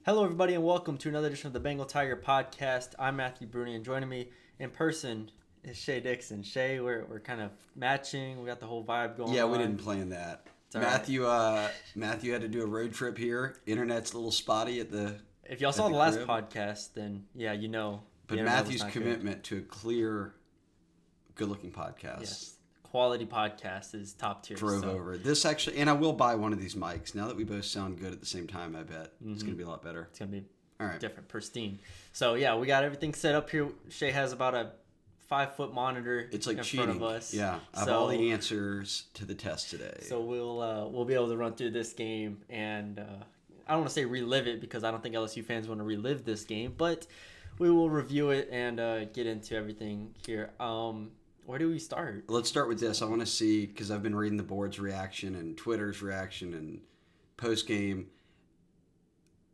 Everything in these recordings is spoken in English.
Hello, everybody, and welcome to another edition of the Bengal Tiger Podcast. I'm Matthew Brune, and joining me in person is Shea Dixon. Shea, we're kind of matching. We got the whole vibe going on. Yeah, we didn't plan that. Matthew had to do a road trip here. Internet's a little spotty at the If y'all saw the last podcast, then yeah, you know. But Matthew's commitment to a clear, good-looking podcast. Yes. Quality podcast is top tier. Drove over. This actually, and I will buy one of these mics. Now that we both sound good at the same time, I bet it's going to be a lot better. It's going to be all right. Different, pristine. So yeah, we got everything set up here. Shea has about a 5-foot monitor it's like in cheating. front of us. Yeah, I have all the answers to the test today. So we'll be able to run through this game, and I don't want to say relive it because I don't think LSU fans want to relive this game, but we will review it and get into everything here. Where do we start? Let's start with this. I want to see, because I've been reading the board's reaction and Twitter's reaction and post-game.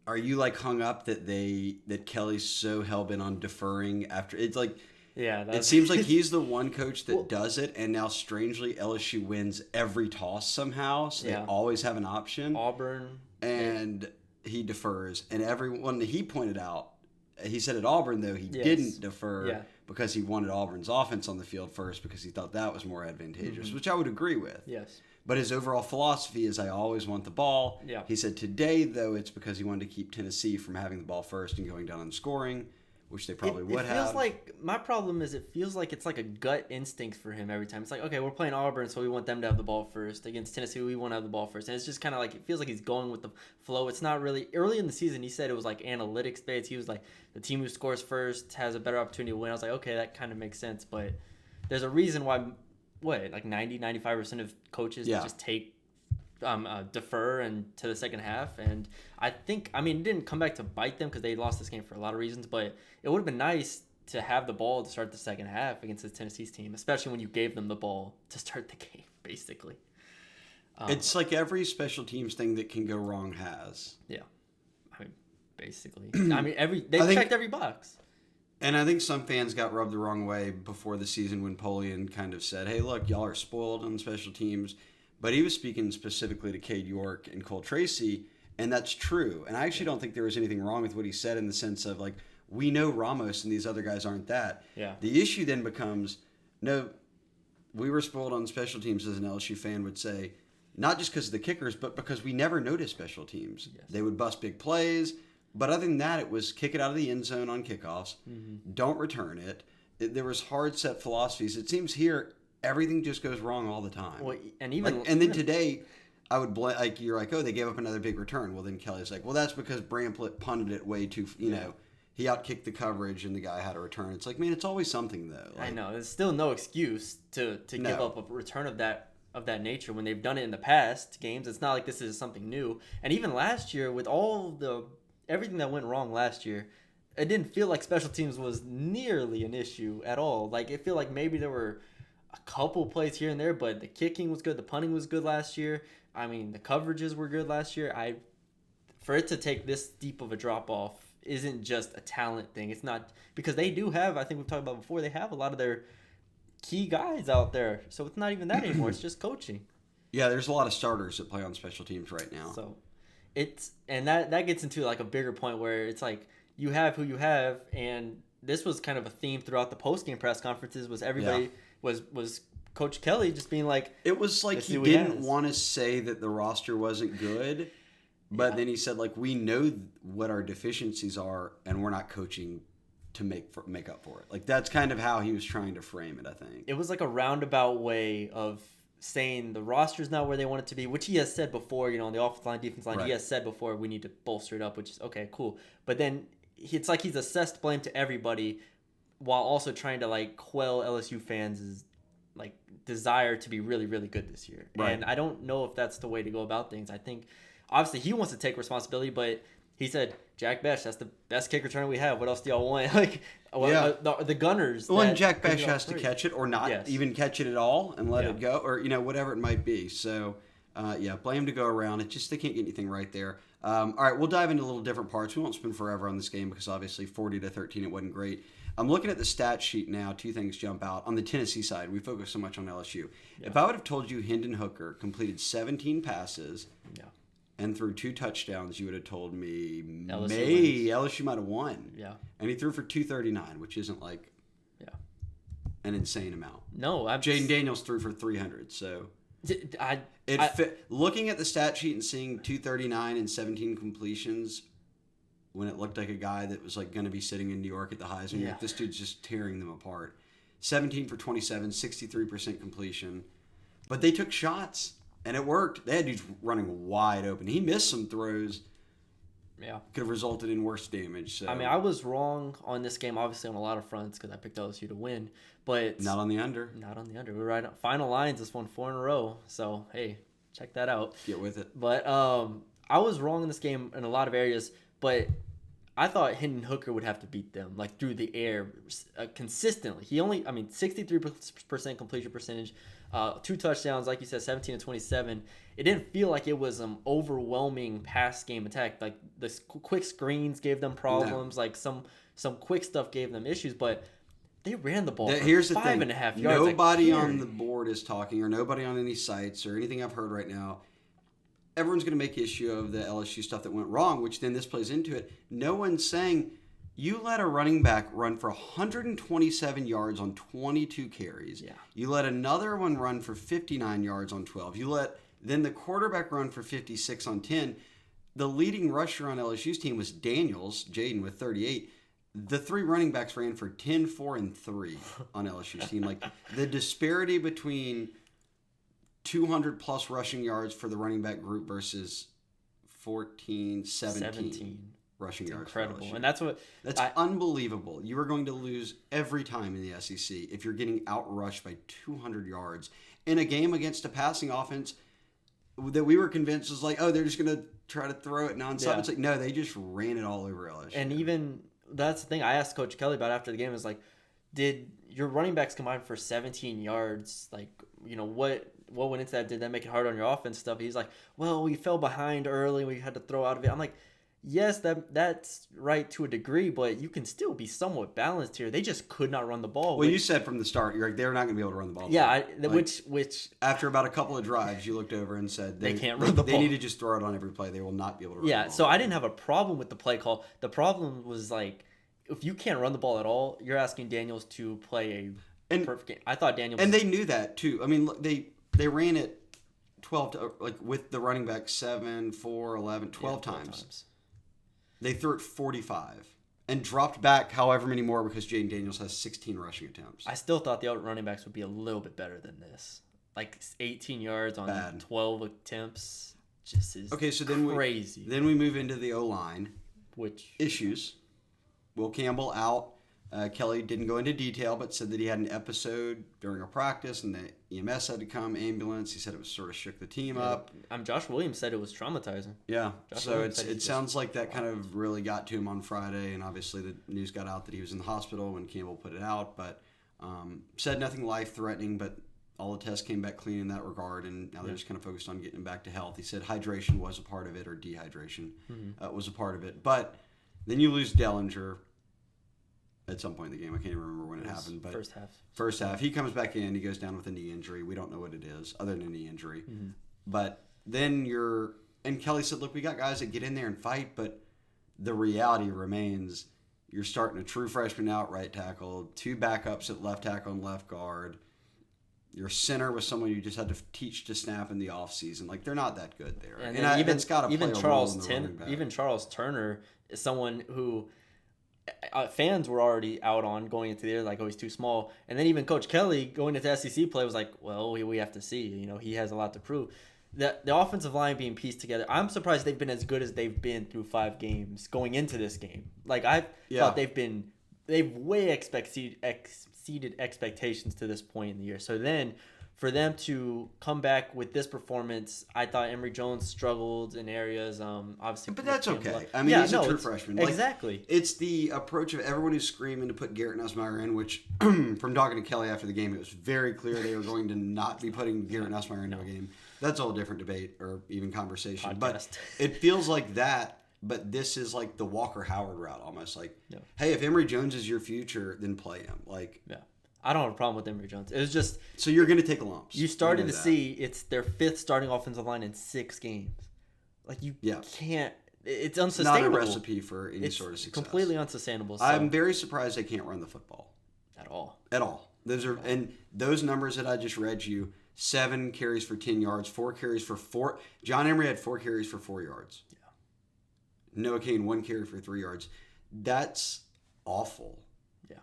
Are you like hung up that Kelly's so hell-bent on deferring after? It's like, yeah, it seems like he's the one coach that does it, and now strangely LSU wins every toss somehow, so they always have an option. Auburn. And he defers. And everyone that he pointed out, he said at Auburn, though, he didn't defer because he wanted Auburn's offense on the field first because he thought that was more advantageous, which I would agree with. Yes. But his overall philosophy is I always want the ball. Yeah. He said today, though, it's because he wanted to keep Tennessee from having the ball first and going down on scoring, which they probably would have. It feels like, my problem is it feels like it's like a gut instinct for him every time. It's like, okay, we're playing Auburn, so we want them to have the ball first. Against Tennessee, we want to have the ball first. And it's just kind of like, it feels like he's going with the flow. It's not really, early in the season, he said it was like analytics based. He was like, the team who scores first has a better opportunity to win. I was like, okay, that kind of makes sense. But there's a reason why, like 95% of coaches just take defer and to the second half, and I think it didn't come back to bite them because they lost this game for a lot of reasons, but it would have been nice to have the ball to start the second half against the Tennessee's team, especially when you gave them the ball to start the game, basically. It's like every special teams thing that can go wrong has. Yeah, basically. They've checked every box. And I think some fans got rubbed the wrong way before the season when Polian kind of said, hey, look, y'all are spoiled on special teams. But he was speaking specifically to Cade York and Cole Tracy, and that's true. And I actually don't think there was anything wrong with what he said in the sense of, like, we know Ramos and these other guys aren't that. Yeah. The issue then becomes, no, we were spoiled on special teams, as an LSU fan would say, not just because of the kickers, but because we never noticed special teams. Yes. They would bust big plays, but other than that, it was kick it out of the end zone on kickoffs, don't return it. There was hard set philosophies. It seems here everything just goes wrong all the time. Well, and even then today, I would blame, like, you're like, oh, they gave up another big return. Well, then Kelly's like, well, that's because Bramblett punted it way too, know, he outkicked the coverage and the guy had a return. It's like, man, it's always something though. Like, I know there's still no excuse to give up a return of that nature when they've done it in the past games. It's not like this is something new. And even last year, with everything that went wrong last year, it didn't feel like special teams was nearly an issue at all. Like, it felt like maybe there were a couple plays here and there, but the kicking was good. The punting was good last year. The coverages were good last year. For it to take this deep of a drop off isn't just a talent thing. It's not, because they do have, I think we've talked about before, they have a lot of their key guys out there. So it's not even that anymore. It's just coaching. Yeah, there's a lot of starters that play on special teams right now. So that gets into like a bigger point where it's like you have who you have, and this was kind of a theme throughout the post-game press conferences was everybody was Coach Kelly just being like, it was like he didn't want to say that the roster wasn't good, but then he said, like, we know what our deficiencies are and we're not coaching to make up for it. Like, that's kind of how he was trying to frame it, I think. It was like a roundabout way of saying the roster's not where they want it to be, which he has said before, on the offensive line, defense line, he has said before we need to bolster it up, which is okay, cool. But then it's like he's assessed blame to everybody while also trying to like quell LSU fans' like desire to be really, really good this year. Right. And I don't know if that's the way to go about things. I think obviously he wants to take responsibility, but he said, Jack Besh, that's the best kick return we have. What else do y'all want? Like, the Gunners. Well, and Jack Besh has to catch it or not even catch it at all and let it go, or, whatever it might be. So, blame to go around. It just, they can't get anything right there. All right, we'll dive into a little different parts. We won't spend forever on this game because obviously 40-13, it wasn't great. I'm looking at the stat sheet now. Two things jump out. On the Tennessee side, we focus so much on LSU. Yeah. If I would have told you Hendon Hooker completed 17 passes and threw 2 touchdowns, you would have told me LSU might have won. Yeah. And he threw for 239, which isn't like an insane amount. No. Jaden Daniels threw for 300, so... Looking at the stat sheet and seeing 239 and 17 completions when it looked like a guy that was like going to be sitting in New York at the Heisman, like, this dude's just tearing them apart. 17 for 27, 63% completion. But they took shots, and it worked. They had dudes running wide open. He missed some throws. Yeah. Could have resulted in worse damage. So. I mean, I was wrong on this game, obviously, on a lot of fronts because I picked LSU to win. But not on the under. Not on the under. We're right on final lines. This one 4 in a row. So, hey, check that out. Get with it. But I was wrong in this game in a lot of areas. But I thought Hendon Hooker would have to beat them, like, through the air consistently. 63% completion percentage, 2 touchdowns, like you said, 17 and 27. It didn't feel like it was an overwhelming pass game attack. Like, the quick screens gave them problems. No. Like, some quick stuff gave them issues, but they ran the ball for Here's the 5.5 yards. Nobody on the board is talking, or nobody on any sites or anything I've heard right now. Everyone's going to make issue of the LSU stuff that went wrong, which then this plays into it. No one's saying you let a running back run for 127 yards on 22 carries. Yeah. You let another one run for 59 yards on 12. You let then the quarterback run for 56 on 10. The leading rusher on LSU's team was Daniels, Jaden, with 38. The 3 running backs ran for 10, 4, and 3 on LSU's team. Like, the disparity between 200-plus rushing yards for the running back group versus 14, 17 rushing yards. Incredible. For LSU. And that's unbelievable. You are going to lose every time in the SEC if you're getting outrushed by 200 yards in a game against a passing offense that we were convinced was like, oh, they're just going to try to throw it nonstop. Yeah. It's like, no, they just ran it all over LSU. And even that's the thing I asked Coach Kelly about after the game is like, did your running backs combine for 17 yards? Like, you know, what went into that? Did that make it hard on your offense stuff? He's like, well, we fell behind early. We had to throw out of it. I'm like, yes, that's right to a degree, but you can still be somewhat balanced here. They just could not run the ball. Well, you said from the start, you're like, they're not going to be able to run the ball. Yeah, which after about a couple of drives, you looked over and said they can't run the ball. They need to just throw it on every play. They will not be able to run the ball. Yeah, so I didn't have a problem with the play call. The problem was, like, if you can't run the ball at all, you're asking Daniels to play a perfect game. I thought Daniels... And they knew that, too. I mean, they ran it 12, like, with the running back 7, 4, 11, 12 times. They threw it 45 and dropped back however many more because Jaden Daniels has 16 rushing attempts. I still thought the other running backs would be a little bit better than this. Like 18 yards on 12 attempts just is crazy. Then we move into the O-line. Which issues. Will Campbell out. Kelly didn't go into detail, but said that he had an episode during a practice and the EMS had to come, ambulance. He said it was sort of shook the team up. Josh Williams said it was traumatizing. Yeah, so it sounds like that kind of really got to him on Friday, and obviously the news got out that he was in the hospital when Campbell put it out, but said nothing life-threatening, but all the tests came back clean in that regard, and now they're just kind of focused on getting him back to health. He said hydration was a part of it, or dehydration was a part of it, but then you lose Dellinger at some point in the game. I can't even remember when it happened. But First half. He comes back in. He goes down with a knee injury. We don't know what it is other than a knee injury. Mm-hmm. But then and Kelly said, look, we got guys that get in there and fight, but the reality remains you're starting a true freshman out right tackle, 2 backups at left tackle and left guard. Your center was someone you just had to teach to snap in the offseason. Like, they're not that good there. And it's got to play a role in the running back. Even Charles Turner is someone who fans were already out on going into the year, like, oh, he's too small. And then even Coach Kelly going into SEC play was like, well, we have to see. You know, he has a lot to prove. The offensive line being pieced together, I'm surprised they've been as good as they've been through 5 games going into this game. Like, I thought they've way exceeded expectations to this point in the year. So then for them to come back with this performance, I thought Emory Jones struggled in areas, obviously. But that's okay. I mean, he's a true freshman. Exactly. It's the approach of everyone who's screaming to put Garrett Nussmeier in, which from talking to Kelly after the game, it was very clear they were going to not be putting Garrett Nussmeier into a game. That's a whole different debate or even conversation. Podcast. But it feels like that. But this is like the Walker Howard route, almost like, hey, if Emory Jones is your future, then play him. Like, I don't have a problem with Emory Jones. It was just so you're going to take lumps. You started to see it's their 5th starting offensive line in 6 games. Like you can't. It's unsustainable. Not a recipe for any sort of success. Completely unsustainable. So. I'm very surprised they can't run the football at all. At all. Those numbers that I just read you: 7 carries for 10 yards, 4 carries for 4. John Emery had 4 carries for 4 yards. Yeah. Noah Cain 1 carry for 3 yards. That's awful. Yeah.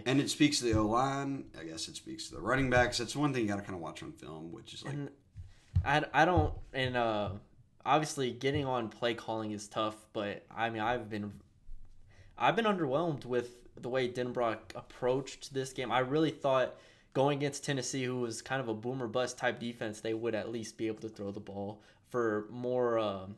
And it speaks to the O-line. I guess it speaks to the running backs. That's one thing you got to kind of watch on film, which is like. And I don't. And obviously, getting on play calling is tough. But I mean, I've been underwhelmed with the way Denbrock approached this game. I really thought going against Tennessee, who was kind of a boomer bust type defense, they would at least be able to throw the ball for more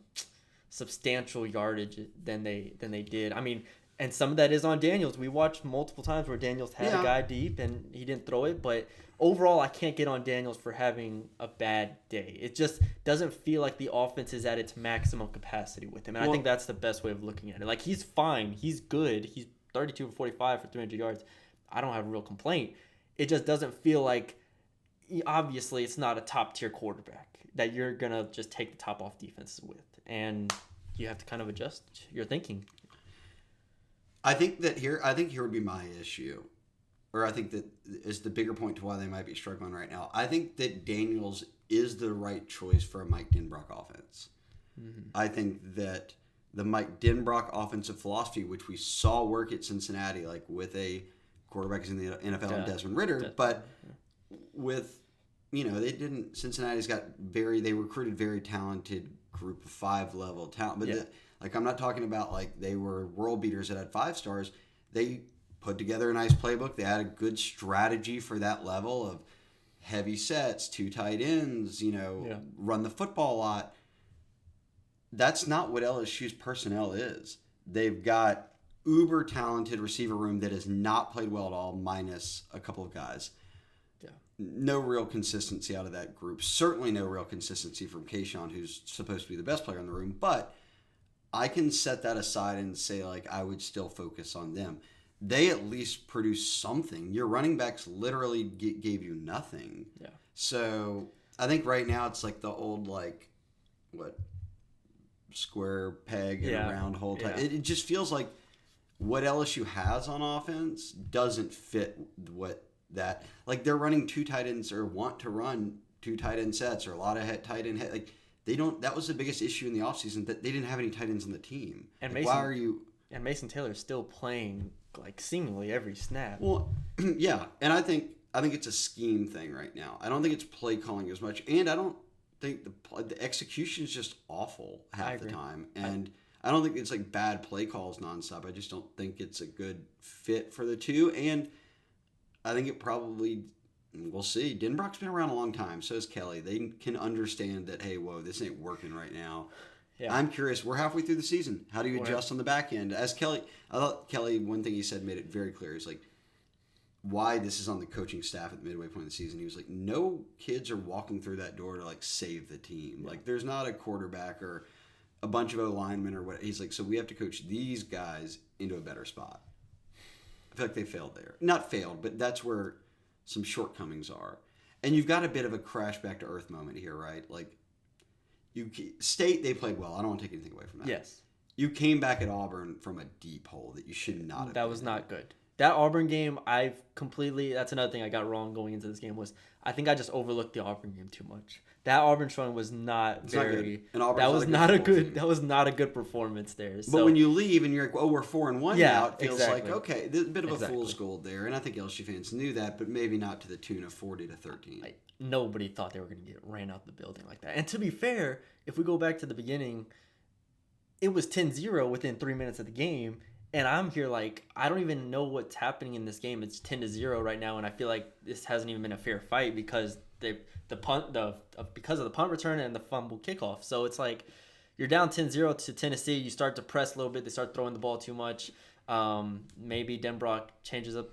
substantial yardage than they did. I mean, and some of that is on Daniels. We watched multiple times where Daniels had a guy deep and he didn't throw it. But overall, I can't get on Daniels for having a bad day. It just doesn't feel like the offense is at its maximum capacity with him. And I think that's the best way of looking at it. Like, he's fine. He's good. He's 32 for 45 for 300 yards. I don't have a real complaint. It just doesn't feel like, obviously, it's not a top-tier quarterback that you're going to just take the top off defenses with. And you have to kind of adjust your thinking. I think here would be my issue. Or I think that is the bigger point to why they might be struggling right now. I think that Daniels is the right choice for a Mike Denbrock offense. Mm-hmm. I think that the Mike Denbrock offensive philosophy, which we saw work at Cincinnati, like with a quarterback in the NFL and Desmond Ridder, but with, Cincinnati's got they recruited very talented group of 5 level talent. But I'm not talking about like they were world beaters that had 5 stars. They put together a nice playbook. They had a good strategy for that level of heavy sets, 2 tight ends, run the football a lot. That's not what LSU's personnel is. They've got uber talented receiver room that has not played well at all, minus a couple of guys. Yeah. No real consistency out of that group. Certainly no real consistency from Kayshawn, who's supposed to be the best player in the room. But I can set that aside and say, I would still focus on them. They at least produce something. Your running backs literally gave you nothing. Yeah. So I think right now it's like the old, square peg and a round hole type. It just feels like what LSU has on offense doesn't fit what that. Like, they're running 2 tight ends or want to run 2 tight end sets or a lot of tight end head. Like, they don't. That was the biggest issue in the offseason, that they didn't have any tight ends on the team. And why are you? And Mason Taylor's still playing seemingly every snap. Well, yeah, and I think it's a scheme thing right now. I don't think it's play calling as much, and I don't think the execution is just awful half the time. And I don't think it's bad play calls nonstop. I just don't think it's a good fit for the two. And I think it probably, we'll see. Denbrock's been around a long time. So is Kelly. They can understand that, hey, whoa, this ain't working right now. Yeah. I'm curious. We're halfway through the season. How do you adjust on the back end? I thought Kelly, one thing he said made it very clear. He's like, why this is on the coaching staff at the midway point of the season. He was like, no kids are walking through that door to save the team. Yeah. There's not a quarterback or a bunch of O-linemen or what. He's like, so we have to coach these guys into a better spot. I feel like they failed there. Not failed, but that's where some shortcomings are. And you've got a bit of a crash back to earth moment here, right? State, they played well. I don't want to take anything away from that. Yes. You came back at Auburn from a deep hole that you should not have. That was not good. That Auburn game, that's another thing I got wrong going into this game, was I think I just overlooked the Auburn game too much. That Auburn showing was not very. Not that was not a good. That was not a good performance there. So, but when you leave and you're like, "Oh, we're 4-1 now," it feels like okay, a bit of a fool's gold there, and I think LSU fans knew that, but maybe not to the tune of 40-13. Nobody thought they were going to get ran out the building like that. And to be fair, if we go back to the beginning, it was 10-0 within 3 minutes of the game. And I'm here I don't even know what's happening in this game. It's 10-0 right now, and I feel like this hasn't even been a fair fight because because of the punt return and the fumble kickoff. So it's you're down 10-0 to Tennessee. You start to press a little bit. They start throwing the ball too much. Maybe Denbrock changes up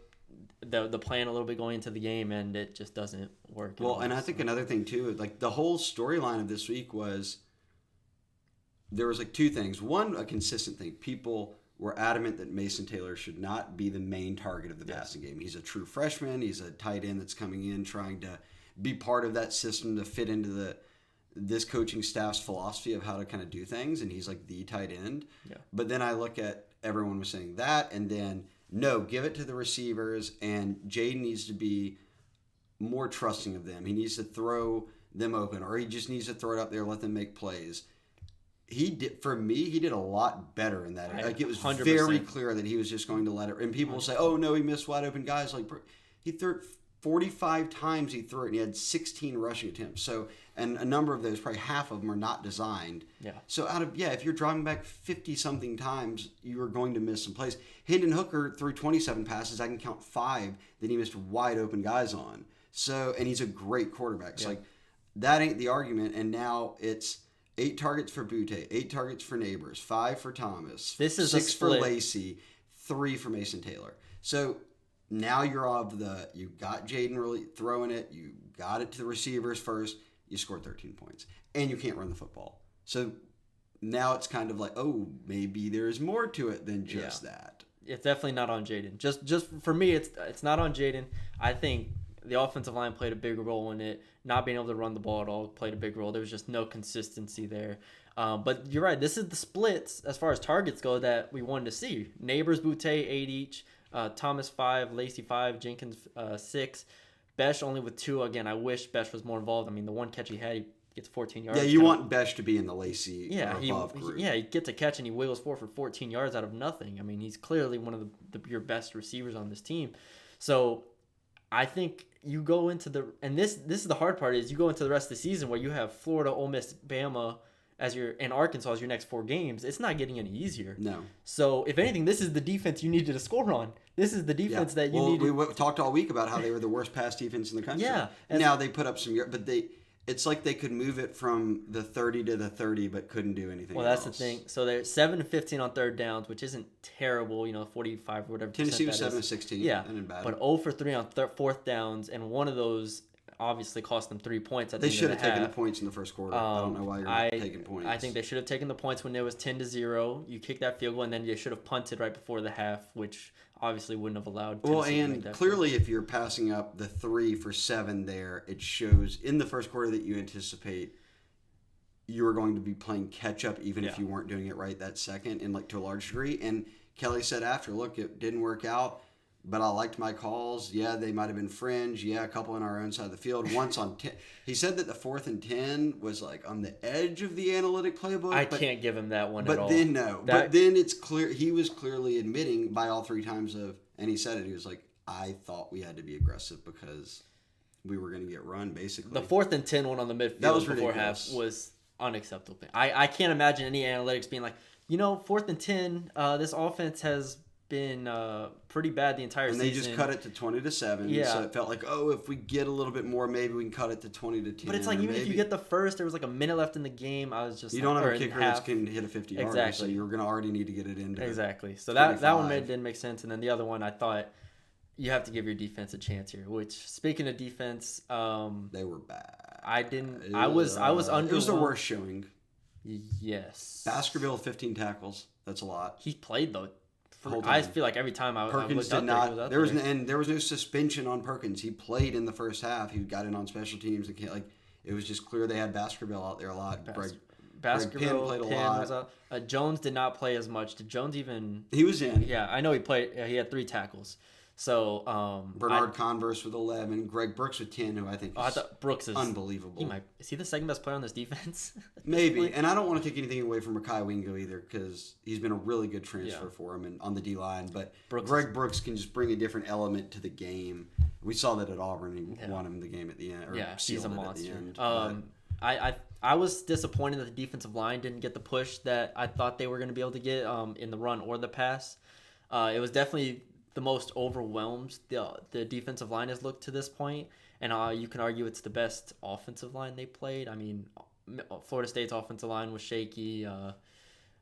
the plan a little bit going into the game, and it just doesn't work. Well, and I think another thing too, the whole storyline of this week was there was 2 things. One, a consistent thing. People were adamant that Mason Taylor should not be the main target of the passing game. He's a true freshman. He's a tight end that's coming in trying to be part of that system to fit into this coaching staff's philosophy of how to kind of do things, and he's like the tight end. Yeah. But then I look at everyone was saying that, and then no, give it to the receivers, and Jaden needs to be more trusting of them. He needs to throw them open, or he just needs to throw it up there, let them make plays. He did, for me, he did a lot better in that. Like, it was 100%. Very clear that he was just going to let it. And people will say, "Oh no, he missed wide open guys." Like, he threw it 45 times. He threw it, and he had 16 rushing attempts. So, and a number of those, probably half of them, are not designed. Yeah. So if you're dropping back 50 something times, you are going to miss some plays. Hendon Hooker threw 27 passes. I can count 5 that he missed wide open guys on. So, and he's a great quarterback. So, like, that ain't the argument. And now it's 8 targets for Butte, 8 targets for Neighbors, 5 for Thomas, this is 6 for Lacey, 3 for Mason Taylor. So now you got Jaden really throwing it, you got it to the receivers first, you scored 13 points, and you can't run the football. So now it's kind of like, oh, maybe there's more to it than just that. It's definitely not on Jaden. Just for me, it's not on Jaden. I think the offensive line played a big role in it. Not being able to run the ball at all played a big role. There was just no consistency there. But you're right. This is the splits as far as targets go that we wanted to see. Neighbors, Butte, 8 each. Thomas, 5. Lacey, 5. Jenkins, 6. Besh only with 2. Again, I wish Besh was more involved. I mean, the one catch he had, he gets 14 yards. Yeah, you want Besh to be in the Lacey above group. He gets a catch and he wiggles for 14 yards out of nothing. I mean, he's clearly one of your best receivers on this team. So I think you go into this is the hard part, is you go into the rest of the season where you have Florida, Ole Miss, Bama and Arkansas as your next 4 games. It's not getting any easier. No. So if anything, this is the defense you needed to score on. This is the defense that you need. We talked all week about how they were the worst pass defense in the country. Yeah. Now they put up some, but it's like they could move it from the 30 to the 30, but couldn't do anything. Well, that's the thing. So they're 7-15 on third downs, which isn't terrible. 45 or whatever. Tennessee was 7-16. Yeah, that isn't bad. But 0 for 3 on fourth downs, and one of those obviously cost them 3 points. They should have taken the points in the first quarter. I don't know why you're taking points. I think they should have taken the points when it was 10-0. You kick that field goal, and then they should have punted right before the half, which obviously wouldn't have allowed Tennessee to make that clearly if you're passing up the 3 for 7 there, it shows in the first quarter that you anticipate you are going to be playing catch up even if you weren't doing it right that second, and to a large degree. And Kelly said after, look, it didn't work out, but I liked my calls. Yeah, they might have been fringe. Yeah, a couple on our own side of the field. Once on 10. He said that the 4th and 10 was on the edge of the analytic playbook. I can't give him that one at all. But then but then it's clear he was clearly admitting by all 3 times and he said it. He was like, I thought we had to be aggressive because we were going to get run basically. The 4th and 10 one on the midfield before half was unacceptable. I can't imagine any analytics being like, 4th and 10. This offense has been pretty bad the entire season. And they just cut it to 20-7. Yeah. So it felt like, if we get a little bit more, maybe we can cut it to 20-10. But it's like, even if you get the first, there was a minute left in the game. I was just you don't have a kicker that can hit a 50-yarder. Exactly. So you're going to already need to get it into exactly. So that one didn't make sense. And then the other one, I thought you have to give your defense a chance here. Which, speaking of defense, they were bad. I was underwhelmed. It was the worst showing. Yes. Baskerville 15 tackles. That's a lot. He played though. I feel like every time Perkins did not. There was no suspension on Perkins. He played in the first half. He got in on special teams. It was just clear they had Baskerville out there a lot. Baskerville played a lot. Was out. Jones did not play as much. Did Jones even? He was in. Yeah, I know he played. He had 3 tackles. So Bernard Converse with 11, Greg Brooks with 10, who I think I thought Brooks is unbelievable. Is he the second best player on this defense? Maybe, and I don't want to take anything away from Rakai Wingo either because he's been a really good transfer for him and on the D line. But Greg Brooks can just bring a different element to the game. We saw that at Auburn. He won him the game at the end. He's a monster. I was disappointed that the defensive line didn't get the push that I thought they were going to be able to get in the run or the pass. It was definitely the most overwhelmed the defensive line has looked to this point, and you can argue it's the best offensive line they played. I mean, Florida State's offensive line was shaky.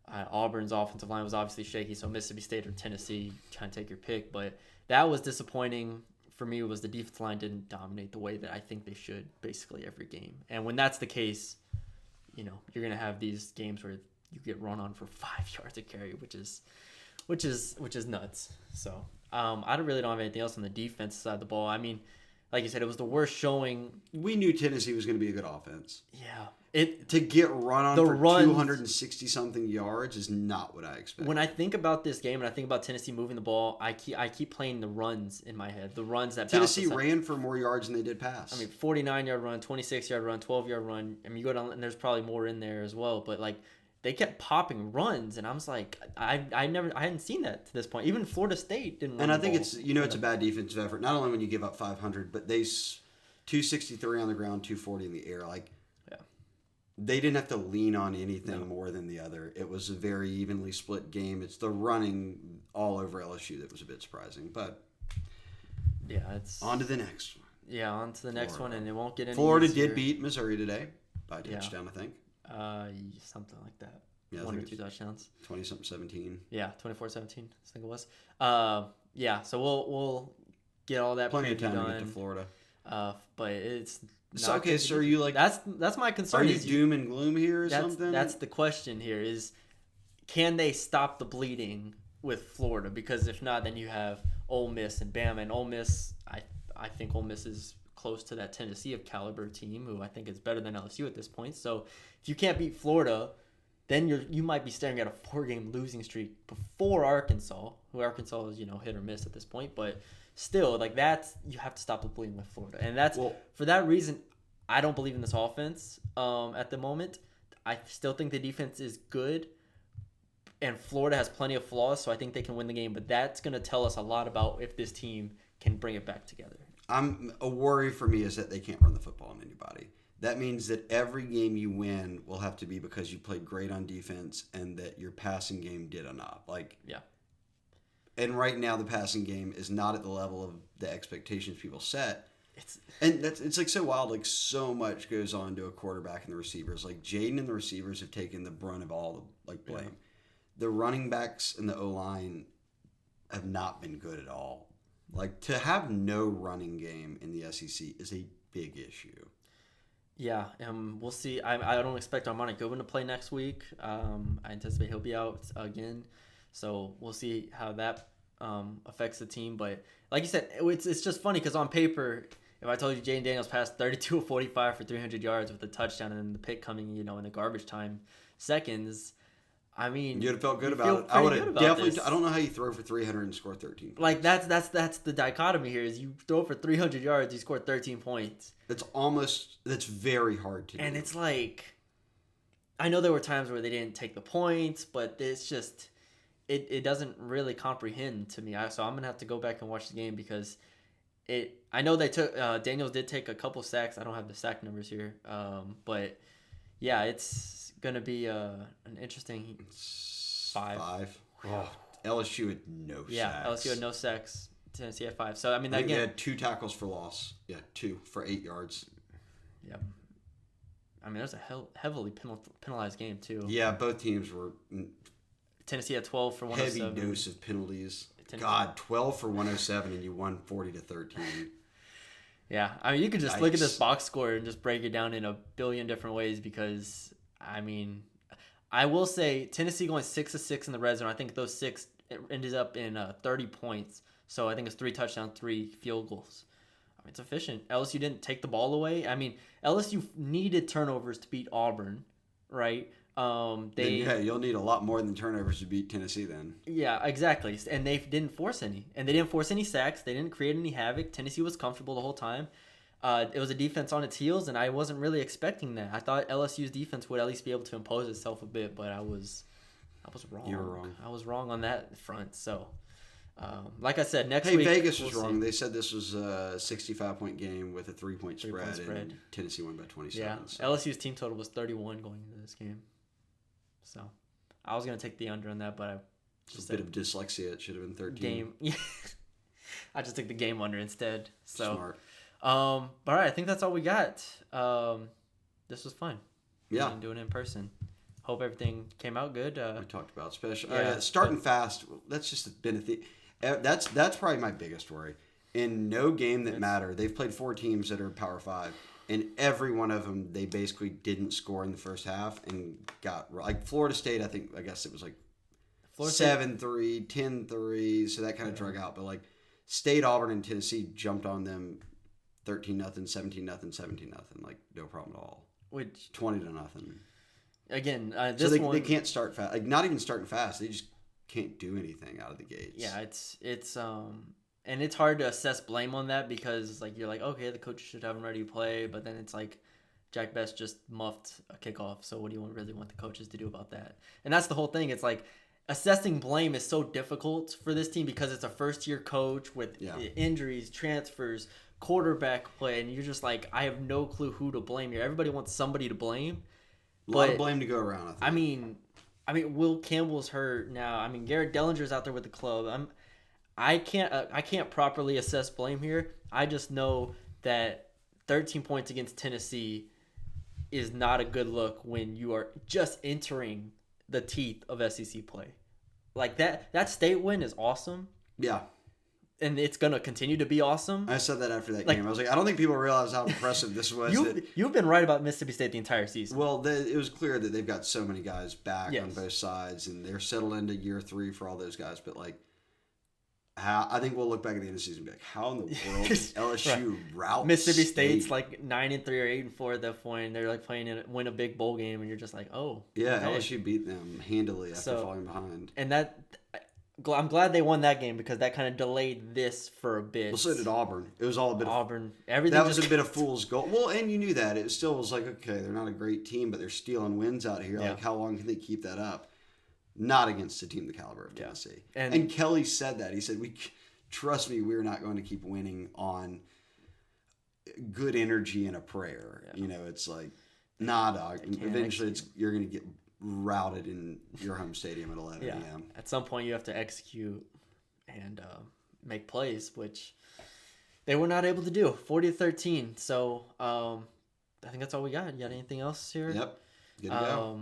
Auburn's offensive line was obviously shaky, so Mississippi State or Tennessee, try and take your pick. But that was disappointing for me, was the defensive line didn't dominate the way that I think they should basically every game. And when that's the case, you're going to have these games where you get run on for 5 yards a carry, which is nuts. So I really don't have anything else on the defense side of the ball. I mean, like you said, it was the worst showing. We knew Tennessee was going to be a good offense. Yeah. to get run on for 260 something yards is not what I expect. When I think about this game and I think about Tennessee moving the ball, I keep playing the runs in my head. The runs that Tennessee ran for more yards than they did pass. I mean, 49-yard run, 26-yard run, 12-yard run. I mean, you go down and there's probably more in there as well. But like, they kept popping runs, and I was like, I hadn't seen that to this point. Even Florida State didn't. And I think it's it's a bad defensive effort. Not only when you give up 500, but they 263 on the ground, 240 in the air. Like, yeah, they didn't have to lean on anything more than the other. It was a very evenly split game. It's the running all over LSU that was a bit surprising, but yeah, it's on to the next one. Yeah, on to the next one, and it won't get any Florida easier. did beat Missouri today by a touchdown, I think. Something like that. Yeah, 1 or 2 touchdowns. 20-something 17. Yeah, 24-17, I think it was. Yeah, so we'll get all that plenty of time done. to get to Florida. But it's not so, okay. So are you like that's my concern. Are you doom and gloom here or something? That's the question here: is can they stop the bleeding with Florida? Because if not, then you have Ole Miss and Bama. And Ole Miss, I think Ole Miss is close to that Tennessee of caliber team, who I think is better than LSU at this point. So if you can't beat Florida, then you might be staring at a 4-game losing streak before Arkansas, who Arkansas is hit or miss at this point, but still, like, you have to stop the bleeding with Florida, and for that reason, I don't believe in this offense at the moment. I still think the defense is good, and Florida has plenty of flaws, so I think they can win the game. But that's going to tell us a lot about if this team can bring it back together. A worry for me is that they can't run the football on anybody. That means that every game you win will have to be because you played great on defense and that your passing game did enough. Yeah. And right now the passing game is not at the level of the expectations people set. It's like so wild. Like, so much goes on to a quarterback and the receivers. Like, Jaden and the receivers have taken the brunt of all the blame. Yeah. The running backs and the O-line have not been good at all. Like, to have no running game in the SEC is a big issue. Yeah, we'll see. I don't expect Armani Goodwin to play next week. I anticipate he'll be out again. So we'll see how that affects the team. But like you said, it's just funny because on paper, if I told you Jaden Daniels passed 32 of 45 for 300 yards with a touchdown and then the pick coming, in the garbage time seconds, I mean, you'd have felt good about it. I would have definitely. I don't know how you throw for 300 and score 13 points. Like, that's the dichotomy here. Is you throw for 300 yards, you score 13 points. That's very hard to do. And it's like, I know there were times where they didn't take the points, but it's just it doesn't really comprehend to me. So I'm gonna have to go back and watch the game because I know they took Daniels did take a couple sacks. I don't have the sack numbers here, but yeah, it's gonna be an interesting 5. Oh, LSU had no sacks. Yeah, LSU had no sacks. Tennessee had 5. So I mean, they had 2 tackles for loss. Yeah, 2 for 8 yards. Yep. I mean, there's a heavily penalized game too. Yeah, both teams were. Tennessee had 12 for 107. Heavy dose of penalties. God, 12 for 107, and you won 40-13. Yeah, I mean, you could just look at this box score and just break it down in a billion different ways because, I mean, I will say Tennessee going 6 of 6 in the red zone. I think those 6 ended up in 30 points. So I think it's 3 touchdowns, 3 field goals. I mean, it's efficient. LSU didn't take the ball away. I mean, LSU needed turnovers to beat Auburn, right? You'll need a lot more than turnovers to beat Tennessee then. Yeah, exactly. And they didn't force any. And they didn't force any sacks. They didn't create any havoc. Tennessee was comfortable the whole time. It was a defense on its heels, and I wasn't really expecting that. I thought LSU's defense would at least be able to impose itself a bit, but I was wrong. You were wrong. I was wrong on that front. So, like I said, next week... Vegas was wrong. They said this was a 65-point game with a 3-point spread, and Tennessee won by 27. Yeah, so. LSU's team total was 31 going into this game. So, I was going to take the under on that, but I just... a bit of dyslexia. It should have been 13. I just took the game under instead. So. Smart. All right, I think that's all we got. This was fun. Yeah. Doing it in person. Hope everything came out good. We talked about special. Starting fast, that's just been a thing. That's probably my biggest worry. In no game that mattered, they've played 4 teams that are Power 5. And every one of them, they basically didn't score in the first half and got... Like Florida State, I guess it was like 7-3, 10-3, so that kind of drug out. But like State, Auburn, and Tennessee jumped on them 13-0, 17-0, 17-0. Like, no problem at all. which 20-0. Again, so they can't start fast. Like not even starting fast, they just can't do anything out of the gates. Yeah, it's and it's hard to assess blame on that because like you're like, okay, the coach should have them ready to play, but then it's like Jack Best just muffed a kickoff. So what do you really want the coaches to do about that? And that's the whole thing. It's like assessing blame is so difficult for this team because it's a first-year coach with injuries, transfers, quarterback play, and you're just like, I have no clue who to blame here. Everybody wants somebody to blame. A lot of blame to go around, I think. I mean, Will Campbell's hurt now. I mean, Garrett Dellinger's out there with the club. I can't properly assess blame here. I just know that 13 points against Tennessee is not a good look when you are just entering the teeth of SEC play. Like that state win is awesome. Yeah. And it's going to continue to be awesome. I said that after that game. I was like, I don't think people realize how impressive this was. You've been right about Mississippi State the entire season. Well, it was clear that they've got so many guys back on both sides, and they're settled into year 3 for all those guys. But, like, I think we'll look back at the end of the season and be like, how in the world did LSU route Mississippi State's like 9-3 or 8-4 at that point. They're like win a big bowl game, and you're just like, oh. Yeah, okay. LSU beat them handily after falling behind. And I'm glad they won that game because that kind of delayed this for a bit. Well, so did Auburn. It was all a bit Auburn. Everything that was a bit of fool's gold. Well, and you knew that. It still was like, okay, they're not a great team, but they're stealing wins out here. Yeah. Like, how long can they keep that up? Not against a team the caliber of Tennessee. And Kelly said that. He said, trust me, we're not going to keep winning on good energy and a prayer. Yeah. You know, it's like, nah, dog. Eventually, you're going to get routed in your home stadium at 11 a.m. At some point, you have to execute and make plays, which they were not able to do. 40-13. So I think that's all we got. You got anything else here? Yep. Good to go.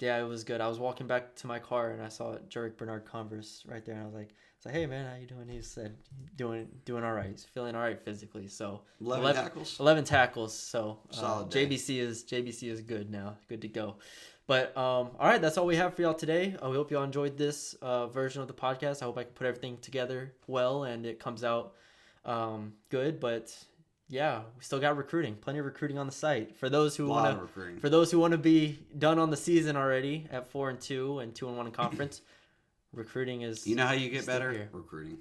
Yeah, it was good. I was walking back to my car and I saw Jerick Bernard Converse right there, and I was like, "Hey man, how you doing?" He said, "Doing all right. He's feeling all right physically." So 11 tackles. 11 tackles. So solid. JBC is good now. Good to go. But all right, that's all we have for y'all today. We hope y'all enjoyed this version of the podcast. I hope I can put everything together well and it comes out good. But yeah, we still got recruiting. Plenty of recruiting on the site for those who want to be done on the season already at 4-2 and 2-1 in conference. Recruiting is. You know how you get better? Here.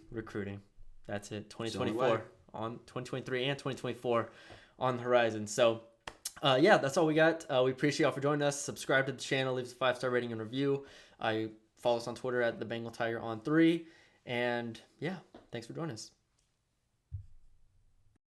Recruiting. That's it. 2024 on 2023 and 2024 on the horizon. So. That's all we got. We appreciate y'all for joining us. Subscribe to the channel, leave us a 5-star rating and review. Follow us on Twitter at the Bengal Tiger on 3. And yeah, thanks for joining us.